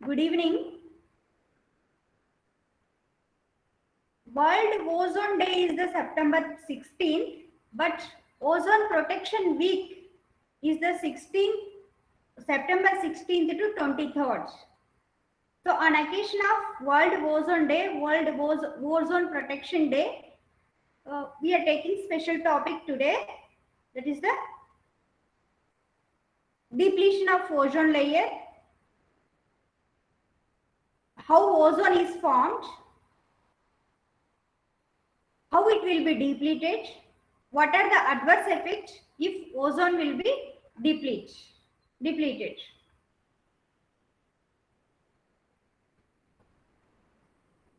Good evening. World Ozone Day is the September 16th, but Ozone Protection Week is the September 16th to 23rd. So on occasion of World Ozone Day, Ozone Protection Day, we are taking special topic today, that is the depletion of ozone layer, how ozone is formed, how it will be depleted, what are the adverse effects if ozone will be depleted.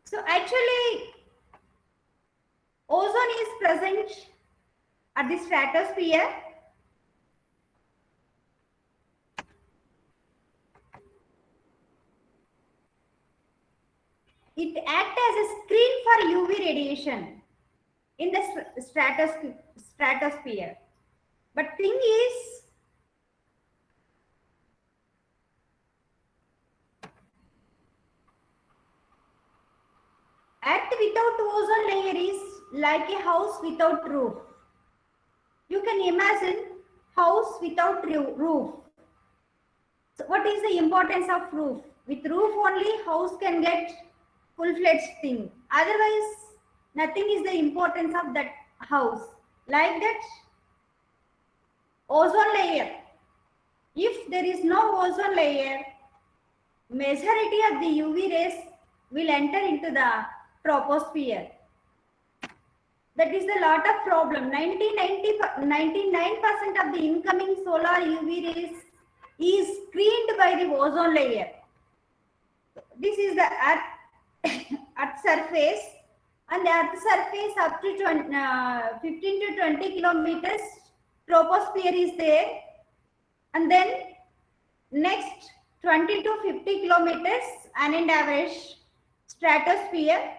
So actually, ozone is present at the stratosphere. It acts as a screen for UV radiation in the stratosphere. But thing is, Earth without ozone layer is like a house without roof. You can imagine house without roof. So what is the importance of roof? With roof only house can get full-fledged thing. Otherwise, nothing is the importance of that house. Like that, ozone layer. If there is no ozone layer, majority of the UV rays will enter into the troposphere. That is a lot of problem. 99% of the incoming solar UV rays is screened by the ozone layer. This is the Earth surface, and the Earth surface up to 15 to 20 kilometers troposphere is there, and then next 20 to 50 kilometers and average stratosphere,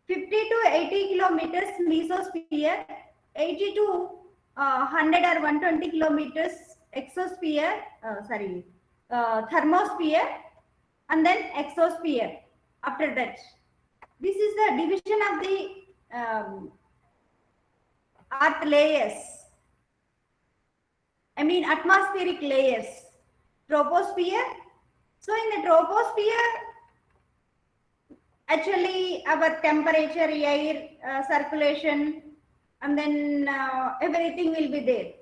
50 to 80 kilometers mesosphere, 80 to 100 or 120 kilometers exosphere, thermosphere, and then exosphere. After that, this is the division of the earth layers. I mean atmospheric layers. Troposphere. So in the troposphere, actually our temperature, air, circulation, and then everything will be there.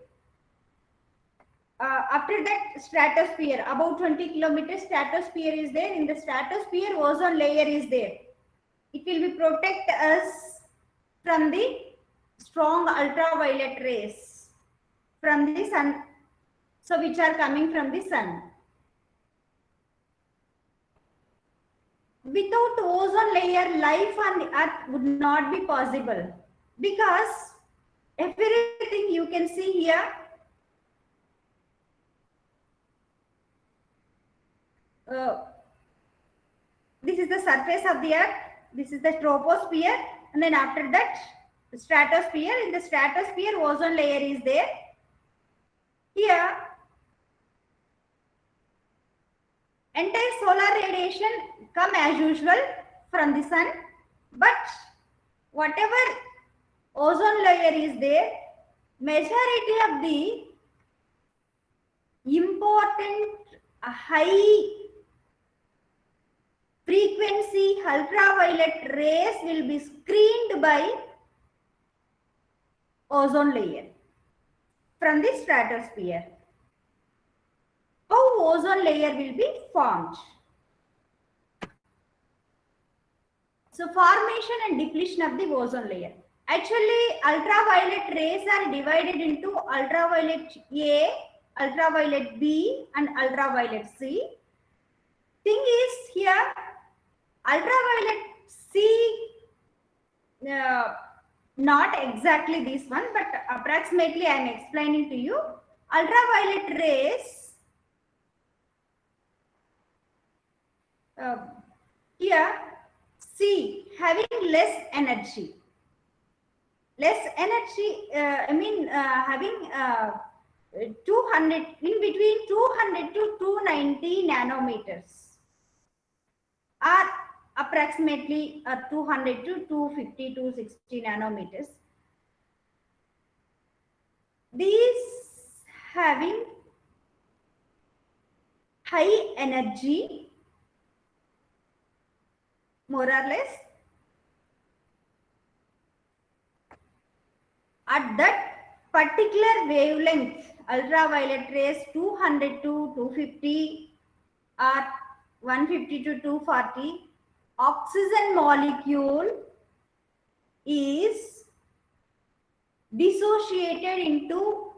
After that, stratosphere, about 20 kilometers stratosphere is there. In the stratosphere, ozone layer is there. It will be protect us from the strong ultraviolet rays from the sun, so which are coming from the sun. Without ozone layer, life on the earth would not be possible, because everything you can see here, this is the surface of the earth, this is the troposphere, and then after that the stratosphere. In the stratosphere, ozone layer is there. Here entire solar radiation come as usual from the sun, but whatever ozone layer is there, majority of the important high frequency ultraviolet rays will be screened by ozone layer from the stratosphere. How ozone layer will be formed? So formation and depletion of the ozone layer. Actually, ultraviolet rays are divided into ultraviolet A, ultraviolet B, and ultraviolet C. Thing is here, ultraviolet C, not exactly this one, but approximately I am explaining to you. Ultraviolet rays, here C having less energy. Having 200, in between 200 to 290 nanometers. are approximately 200 to 250 to 60 nanometers. These having high energy, more or less, at that particular wavelength, ultraviolet rays 200 to 250 or 150 to 240, oxygen molecule is dissociated into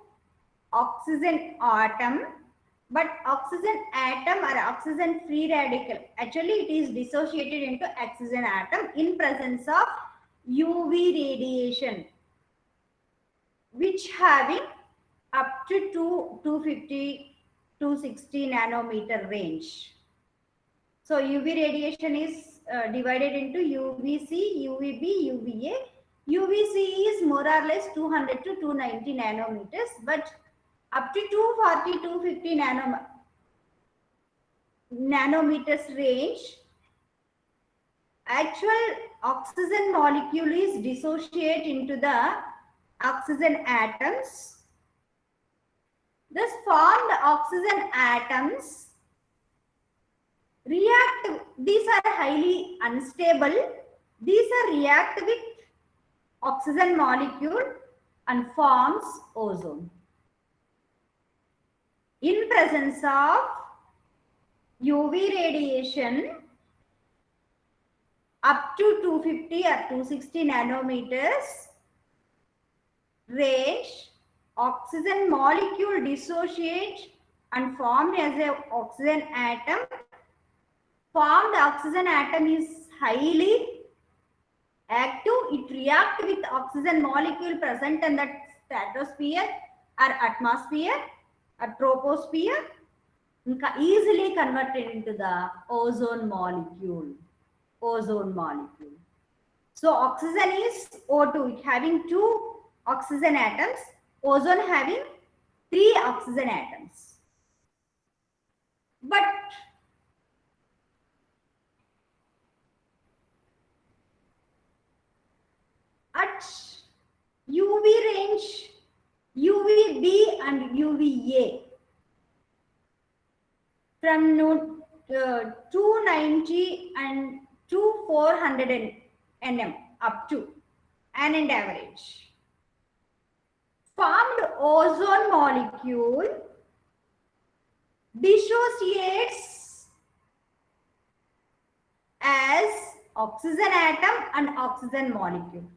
oxygen atom, but oxygen atom or oxygen free radical, actually it is dissociated into oxygen atom in presence of UV radiation, which having up to 250 to 60 nanometer range. So UV radiation is divided into UVC, UVB, UVA. UVC is more or less 200 to 290 nanometers, but up to 240 to 250 nanometers range, actual oxygen molecule is dissociate into the oxygen atoms. Thus formed oxygen atoms react, these are highly unstable, these are react with oxygen molecule and forms ozone. In presence of UV radiation up to 250 or 260 nanometers range, oxygen molecule dissociate and formed as an oxygen atom. Formed oxygen atom is highly active. It reacts with oxygen molecule present in the stratosphere or atmosphere or troposphere, easily converted into the ozone molecule. Ozone molecule. So oxygen is O2, it having 2 oxygen atoms. Ozone having 3 oxygen atoms. But at UV range, UVB and UVA, from 290 and to 400 nm up to and average, formed ozone molecule dissociates as oxygen atom and oxygen molecule.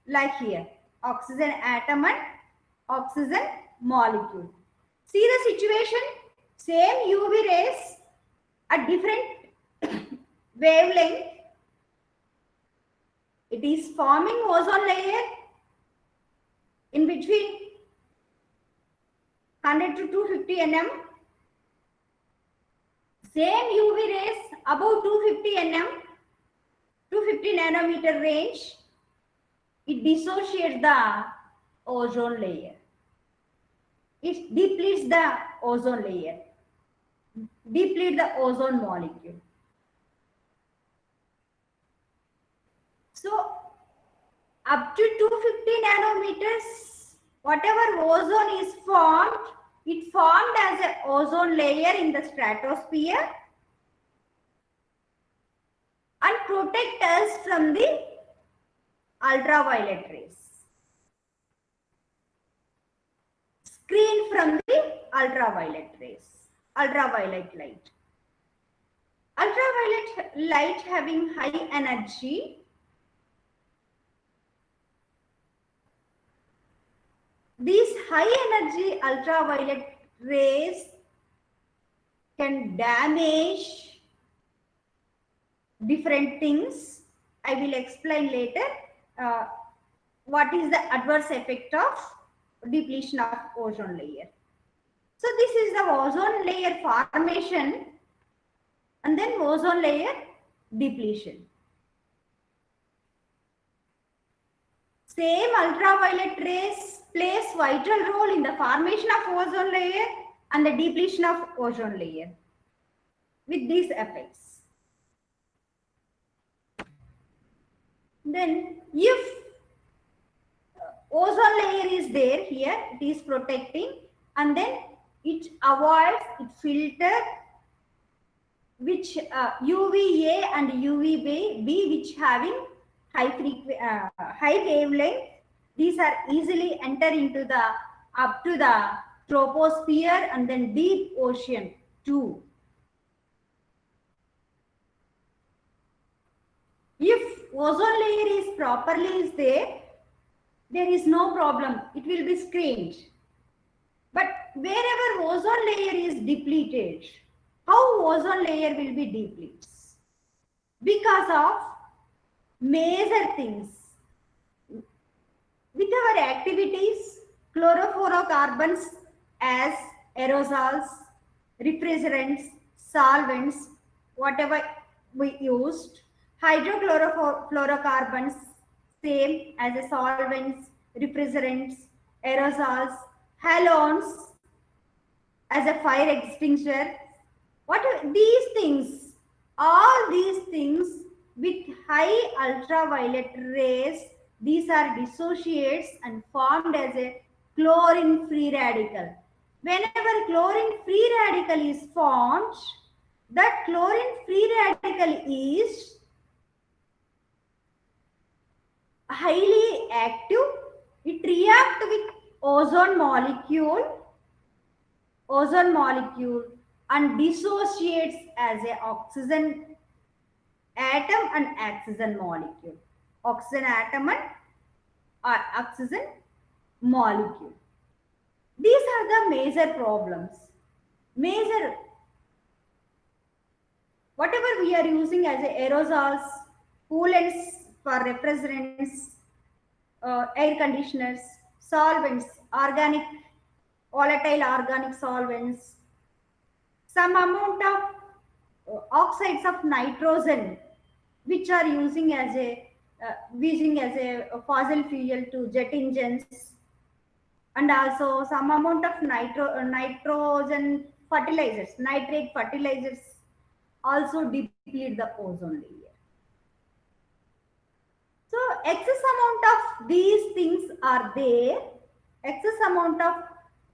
Like here, oxygen atom and oxygen molecule. See the situation? Same UV rays at different wavelength. It is forming ozone layer in between 100 to 250 nm. Same UV rays above 250 nm, 250 nanometer range. It dissociates the ozone layer. It depletes the ozone layer, deplete the ozone molecule. So up to 250 nanometers, whatever ozone is formed, it formed as an ozone layer in the stratosphere and protect us from the ultraviolet rays. Screen from the ultraviolet rays, ultraviolet light. Ultraviolet light having high energy, these high energy ultraviolet rays can damage different things. I will explain later what is the adverse effect of depletion of ozone layer. So this is the ozone layer formation and then ozone layer depletion. Same ultraviolet rays plays vital role in the formation of ozone layer and the depletion of ozone layer with these effects. Then if ozone layer is there here, it is protecting, and then it avoids, it filter which UVA and UVB which having high wavelength. These are easily enter into the up to the troposphere and then deep ocean too. If ozone layer is properly is there is no problem. It will be screened. But wherever ozone layer is depleted, how ozone layer will be depleted? Because of major things. With our activities, chlorofluorocarbons as aerosols, refrigerants, solvents, whatever we used, hydrochlorofluorocarbons, same as a solvents, refrigerants, aerosols, halogens as a fire extinguisher. What are these things? All these things with high ultraviolet rays, these are dissociates and formed as a chlorine free radical. Whenever chlorine free radical is formed, that chlorine free radical is highly active. It reacts with ozone molecule and dissociates as a oxygen atom and oxygen molecule. Oxygen atom and oxygen molecule. These are the major problems. Major, whatever we are using as aerosols, coolants for refrigerants, air conditioners, solvents, organic, volatile organic solvents, some amount of oxides of nitrogen which are using as a fossil fuel to jet engines, and also some amount of nitrogen fertilizers, nitrate fertilizers also deplete the ozone layer. So excess amount of these things are there. Excess amount of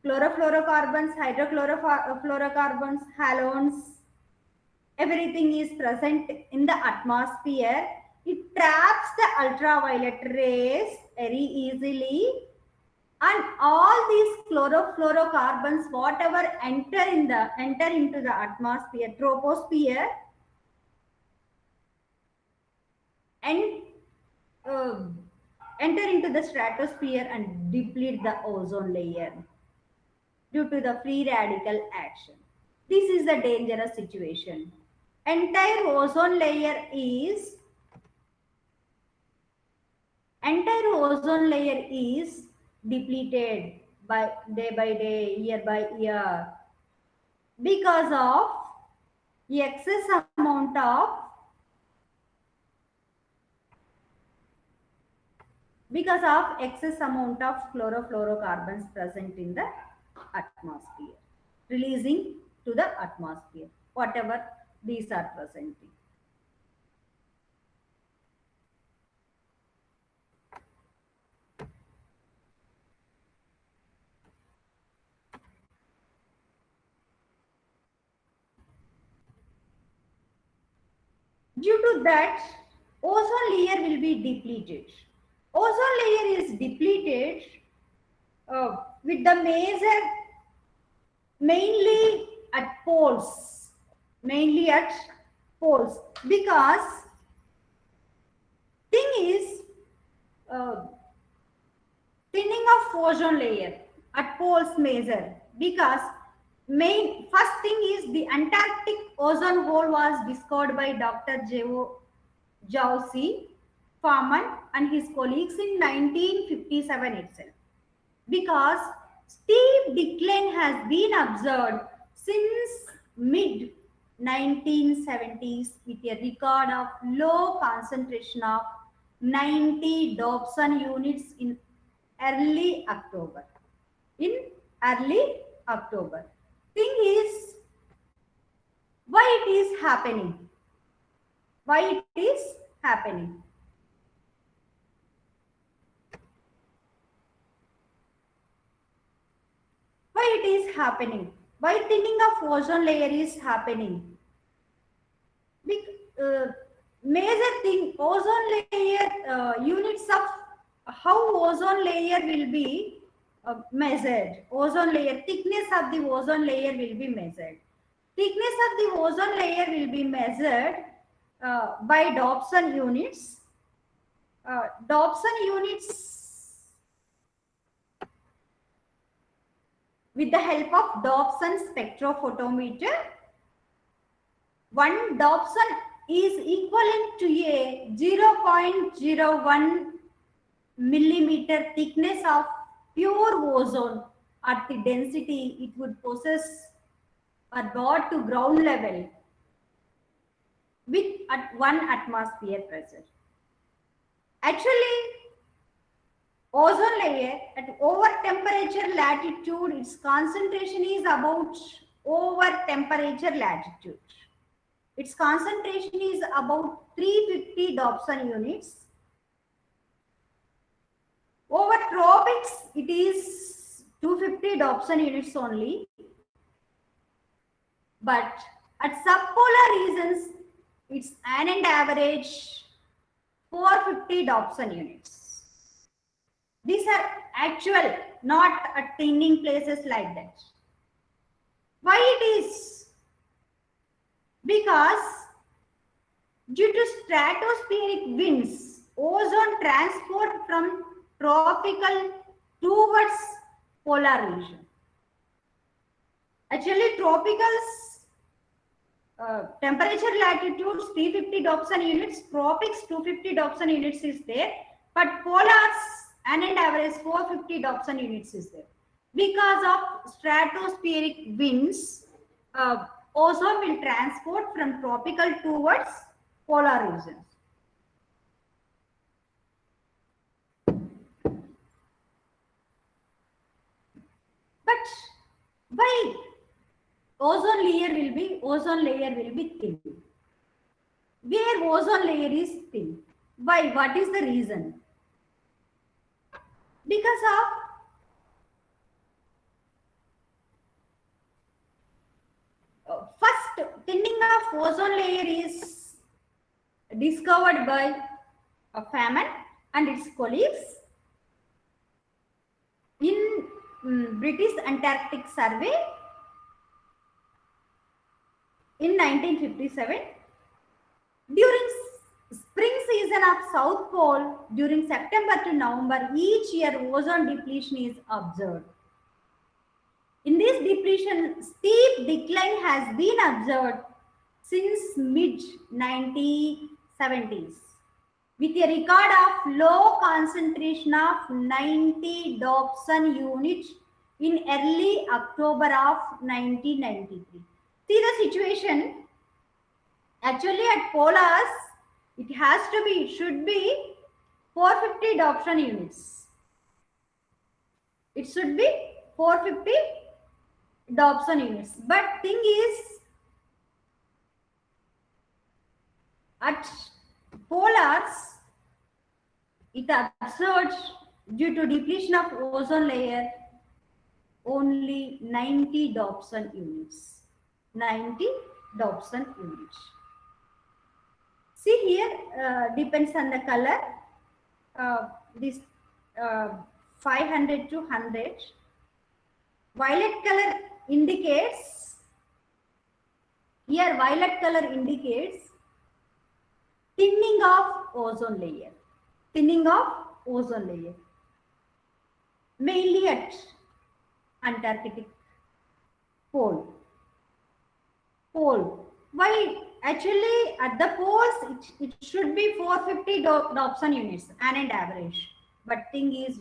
chlorofluorocarbons, hydrochlorofluorocarbons, halogens, everything is present in the atmosphere. It traps the ultraviolet rays very easily, and all these chlorofluorocarbons, whatever enter into the atmosphere, troposphere, and uh, enter into the stratosphere and deplete the ozone layer due to the free radical action. This is the dangerous situation. Entire ozone layer is depleted by day, year by year, because of excess amount of chlorofluorocarbons present in the atmosphere, releasing to the atmosphere, whatever these are presenting. Due to that, ozone layer will be depleted. Ozone layer is depleted with the mainly at poles, because thing is thinning of ozone layer at poles major, because main first thing is the Antarctic ozone hole was discovered by Dr. Jauzi Farman and his colleagues in 1957 itself, because steep decline has been observed since mid 1970s with a record of low concentration of 90 Dobson units in early October. In early October. Thing is, why it is happening? Why it is happening? Why it is happening? Why thinning of ozone layer is happening? Major thing, ozone layer units of how ozone layer will be measured. Ozone layer, thickness of the ozone layer will be measured. Thickness of the ozone layer will be measured by Dobson units. Dobson units with the help of Dobson spectrophotometer. 1 Dobson is equivalent to a 0.01 millimeter thickness of pure ozone at the density it would possess or brought to ground level with at 1 atmosphere pressure. Actually, ozone layer at over temperature latitude, its concentration is about over temperature latitude. Its concentration is about 350 Dobson units. Over tropics, it is 250 Dobson units only. But at subpolar regions, it's an and average 450 Dobson units. These are actual, not at thinning places like that. Why it is? Because due to stratospheric winds, ozone transport from tropical towards polar region. Actually, tropicals temperature latitudes 350 Dobson units, tropics 250 Dobson units is there, but polars an and average 450 Dobson units is there. Because of stratospheric winds, ozone will transport from tropical towards polar regions. But why ozone layer will be thin? Where ozone layer is thin? Why? What is the reason? Because of first thinning of ozone layer is discovered by Feynman and its colleagues in British Antarctic Survey in 1957. During spring season of South Pole, during September to November, each year ozone depletion is observed. In this depletion, steep decline has been observed since mid-1970s, with a record of low concentration of 90 Dobson units in early October of 1993. See the situation. Actually, at polars, it should be 450 Dobson units. It should be 450 Dobson units. But thing is, at polars, it observed due to depletion of ozone layer only 90 Dobson units. 90 Dobson units. See here, depends on the color. This 500 to 100. Violet color indicates, here violet color indicates thinning of ozone layer. Thinning of ozone layer. Mainly at Antarctic pole. Why? Actually, at the poles, it should be 450 Dobson units, an average. But thing is,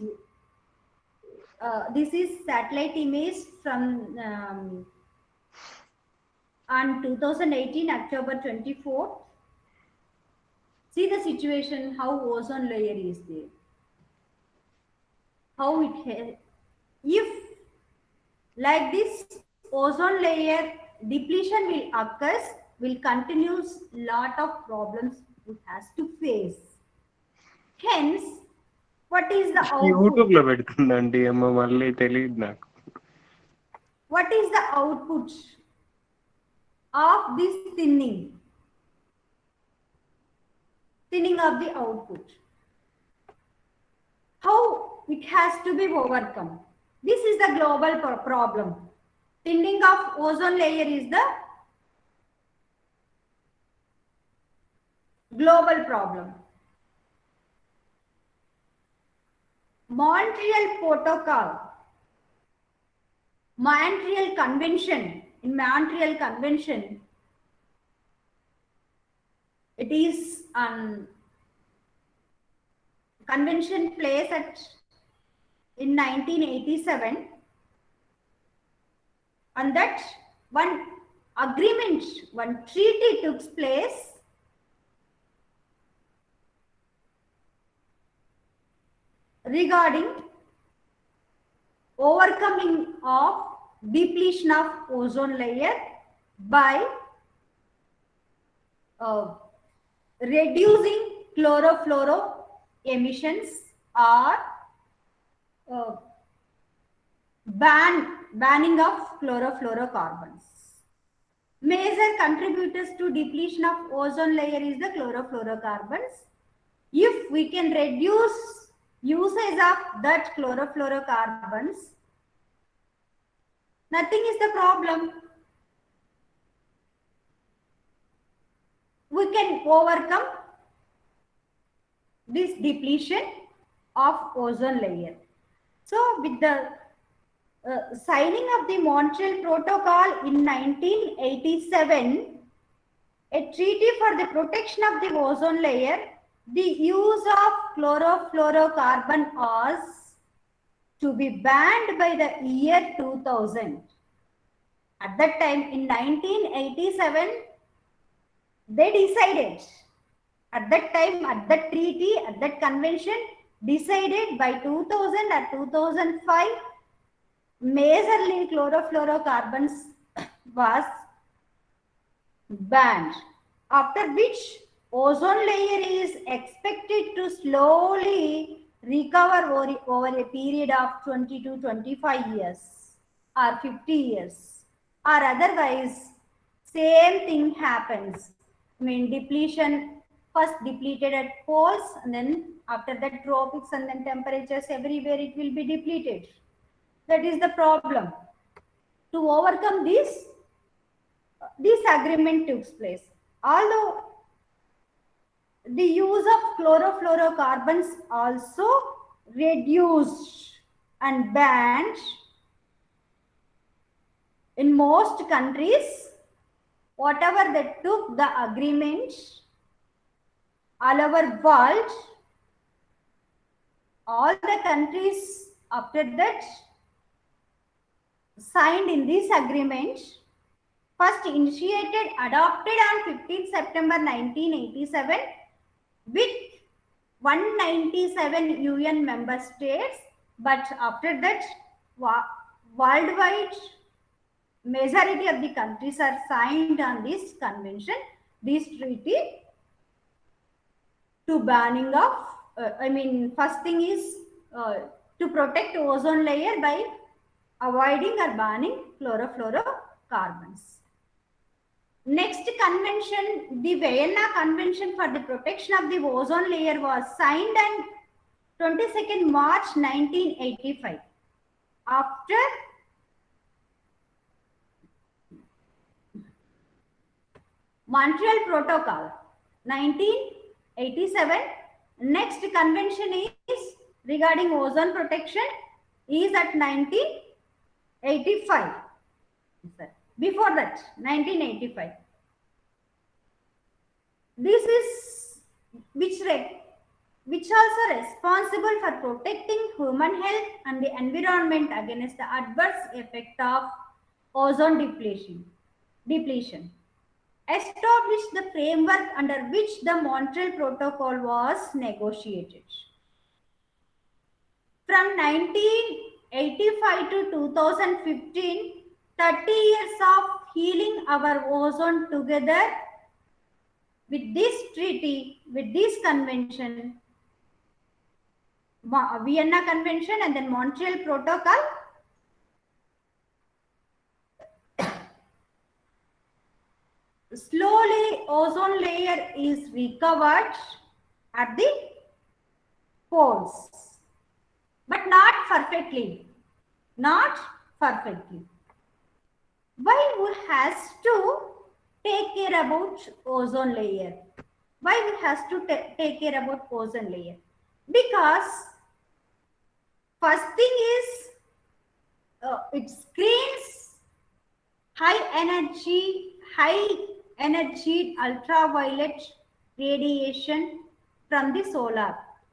this is satellite image from on 2018, October 24th. See the situation, how ozone layer is there. How it, if like this ozone layer depletion will occur, will continue lot of problems it has to face. Hence, what is the output? YouTube లో పెడుతుందండి అమ్మ, మళ్ళీ తెలియదు నాకు. What is the output of this thinning? Thinning of the output. How it has to be overcome? This is the global problem. Thinning of ozone layer is the global problem. Montreal Protocol, Montreal Convention. In Montreal Convention, it is convention place in 1987, and that one agreement, one treaty took place regarding overcoming of depletion of ozone layer by reducing chlorofluoro emissions or banning of chlorofluorocarbons. Major contributors to depletion of ozone layer is the chlorofluorocarbons. If we can reduce usage of that chlorofluorocarbons, nothing is the problem. We can overcome this depletion of ozone layer. So with the signing of the Montreal Protocol in 1987, a treaty for the protection of the ozone layer, the use of chlorofluorocarbon was to be banned by the year 2000. At that time, in 1987, they decided, at that time, at that treaty, at that convention, decided by 2000 or 2005, majorly chlorofluorocarbons was banned, after which ozone layer is expected to slowly recover over a period of 20 to 25 years or 50 years, or otherwise same thing happens. I mean, depletion first depleted at poles, and then after that tropics, and then temperatures everywhere it will be depleted. That is the problem. To overcome this agreement took place. Although the use of chlorofluorocarbons also reduced and banned in most countries, whatever they took the agreement all over world, all the countries after that signed in this agreement, first initiated, adopted on 15 September 1987 with 197 UN member states, but after that worldwide majority of the countries are signed on this convention, this treaty, to banning of, first thing is to protect ozone layer by avoiding or banning chlorofluorocarbons. Next convention, the Vienna Convention for the Protection of the Ozone Layer, was signed on 22nd March 1985. After Montreal Protocol 1987, next convention is regarding ozone protection is at 1985. Before that, 1985. This is which also responsible for protecting human health and the environment against the adverse effect of ozone depletion. Established the framework under which the Montreal Protocol was negotiated. From 1985 to 2015, 30 years of healing our ozone together with this treaty, with this convention, Vienna Convention and then Montreal Protocol. slowly ozone layer is recovered at the poles, but not perfectly. Not perfectly. Why we has to take care about ozone layer? Why we has to take care about ozone layer? Because first thing is it screens high energy ultraviolet radiation from the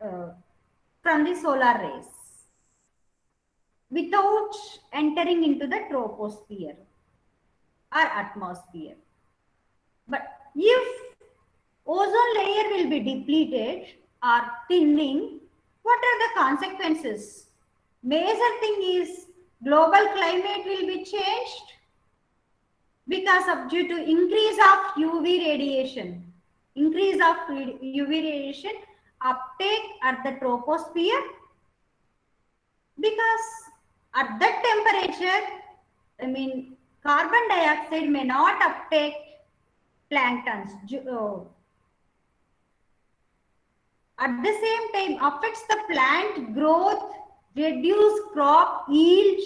uh, solar rays without entering into the troposphere or atmosphere. But if ozone layer will be depleted or thinning, what are the consequences? Major thing is global climate will be changed because of due to increase of UV radiation. Increase of UV radiation uptake at the troposphere, because at that temperature, carbon dioxide may not uptake planktons. At the same time, affects the plant growth, reduce crop yield,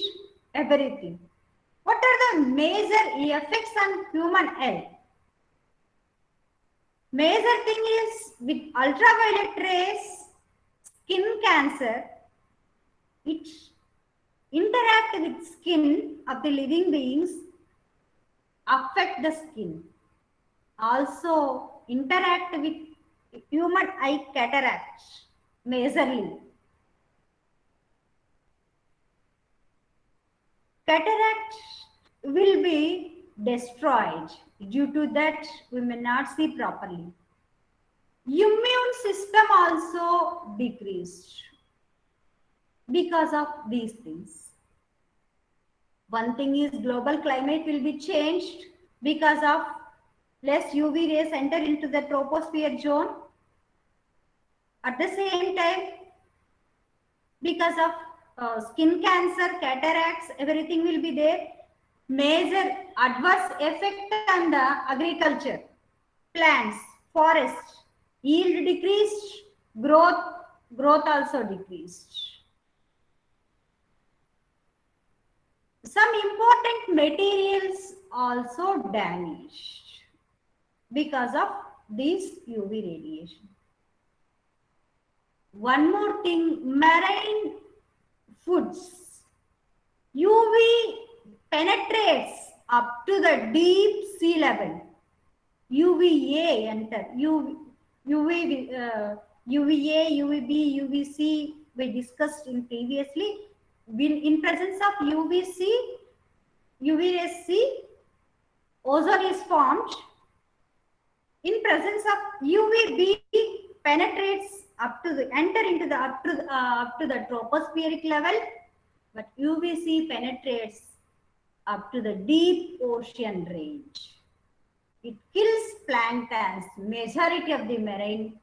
everything. What are the major effects on human health? Major thing is with ultraviolet rays, skin cancer, it interact with skin of the living beings, affect the skin. Also interact with human eye cataract majorly. Cataract will be destroyed. Due to that, we may not see properly. Immune system also decreased because of these things. One thing is global climate will be changed because of less UV rays enter into the troposphere zone. At the same time, because of skin cancer, cataracts, everything will be there. Major adverse effect on the agriculture, plants, forests, yield decreased, growth also decreased. Some important materials also damaged because of this UV radiation. One more thing, marine foods. UV penetrates up to the deep sea level. UVA enter. UVA, UVB, UVC we discussed in previously. In presence of UVC, UV rays C, ozone is formed. In presence of UVB, penetrates up to the enter into the up to the tropospheric level, but UVC penetrates up to the deep ocean range. It kills planktons, majority of the marine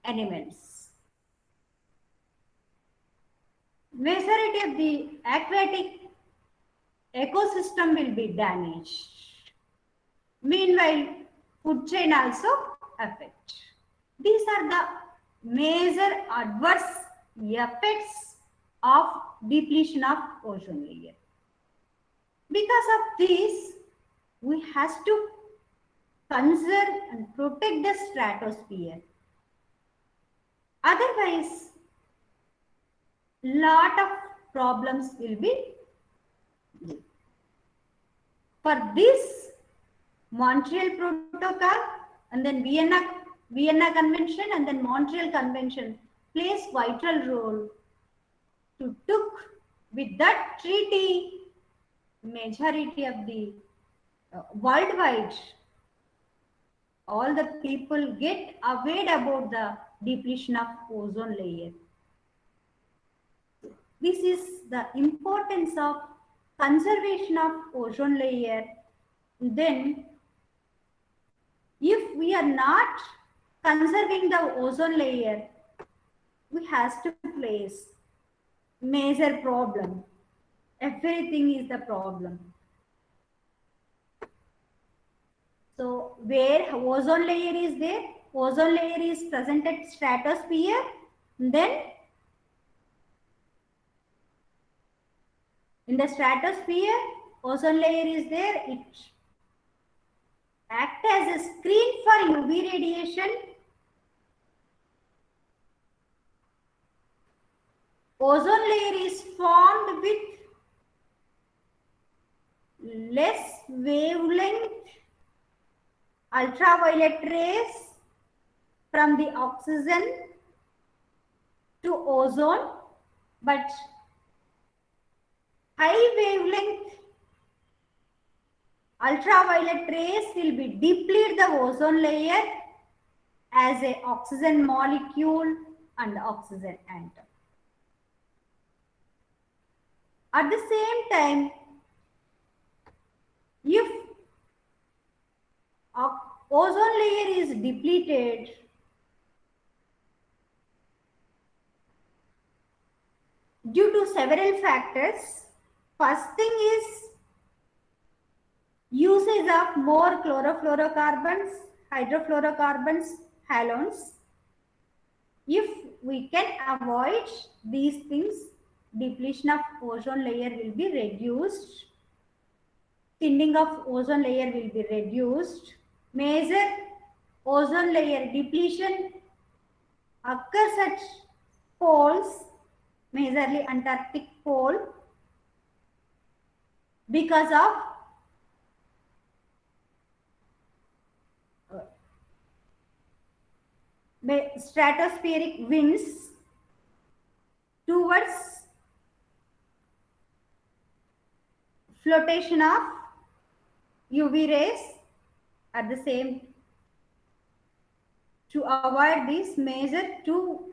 animals. Majority of the aquatic ecosystem will be damaged. Meanwhile, food chain also affect. These are the major adverse effects of depletion of ozone layer. Because of this, we have to conserve and protect the stratosphere. Otherwise, lot of problems will be there. For this, Montreal Protocol and then Vienna Convention and then Montreal Convention plays vital role to took with that treaty majority of the worldwide all the people get aware about the depletion of ozone layer. This is the importance of conservation of ozone layer. Then if we are not conserving the ozone layer, we have to face major problem. Everything is the problem. So where ozone layer is there, ozone layer is present at stratosphere, then in the stratosphere ozone layer is there, it acts as a screen for UV radiation. Ozone layer is formed with less wavelength ultraviolet rays from the oxygen to ozone, but high wavelength ultraviolet rays will be deplete the ozone layer as a oxygen molecule and oxygen atom. At the same time, if ozone layer is depleted, due to several factors, first thing is usage of more chlorofluorocarbons, hydrofluorocarbons, halogens. If we can avoid these things, depletion of ozone layer will be reduced, thinning of ozone layer will be reduced. Major ozone layer depletion occurs at poles, majorly Antarctic pole, because of stratospheric winds towards flotation of UV rays. At the same, to avoid these major two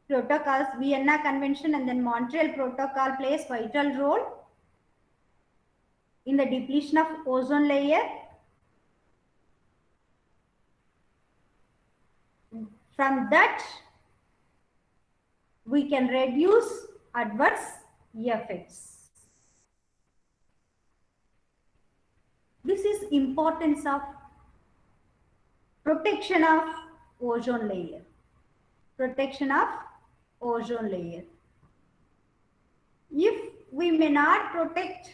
protocols, Vienna Convention and then Montreal Protocol plays vital role in the depletion of ozone layer. From that, we can reduce adverse effects. This is importance of protection of ozone layer. Protection of ozone layer. If we may not protect